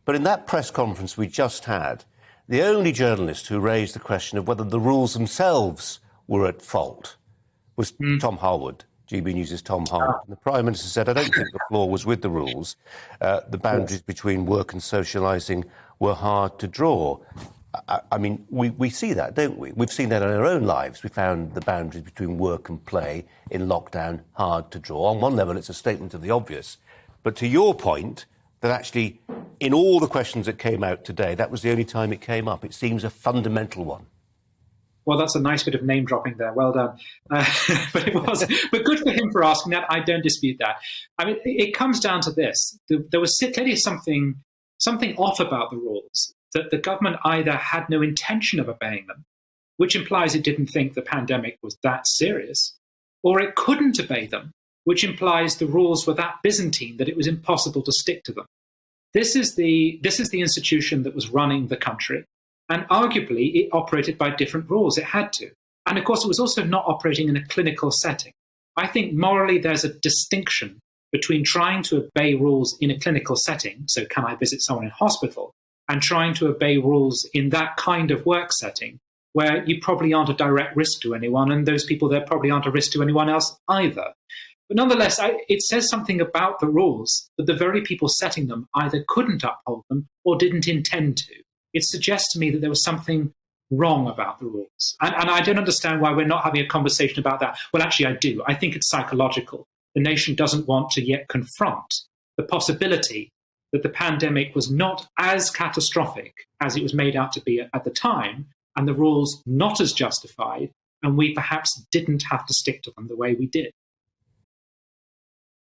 But in that press conference we just had, the only journalist who raised the question of whether the rules themselves were at fault was Tom Harwood, GBNews' Tom Harwood. And the Prime Minister said, I don't think the flaw was with the rules. The boundaries between work and socialising were hard to draw. I mean, we see that, don't we? We've seen that in our own lives. We found the boundaries between work and play in lockdown hard to draw. On one level, it's a statement of the obvious. But to your point, that actually, in all the questions that came out today, that was the only time it came up. It seems a fundamental one. Well, that's a nice bit of name dropping there. Well done. But it was. But good for him for asking that. I don't dispute that. I mean, it comes down to this. There was clearly something off about the rules, that the government either had no intention of obeying them, which implies it didn't think the pandemic was that serious, or it couldn't obey them, which implies the rules were that Byzantine that it was impossible to stick to them. This is the institution that was running the country, and arguably it operated by different rules. It had to. And of course, it was also not operating in a clinical setting. I think morally there's a distinction between trying to obey rules in a clinical setting, so can I visit someone in hospital, and trying to obey rules in that kind of work setting, where you probably aren't a direct risk to anyone, and those people there probably aren't a risk to anyone else either. But nonetheless, it says something about the rules that the very people setting them either couldn't uphold them or didn't intend to. It suggests to me that there was something wrong about the rules. And I don't understand why we're not having a conversation about that. Well, actually, I do. I think it's psychological. The nation doesn't want to yet confront the possibility that the pandemic was not as catastrophic as it was made out to be at the time, and the rules not as justified, and we perhaps didn't have to stick to them the way we did.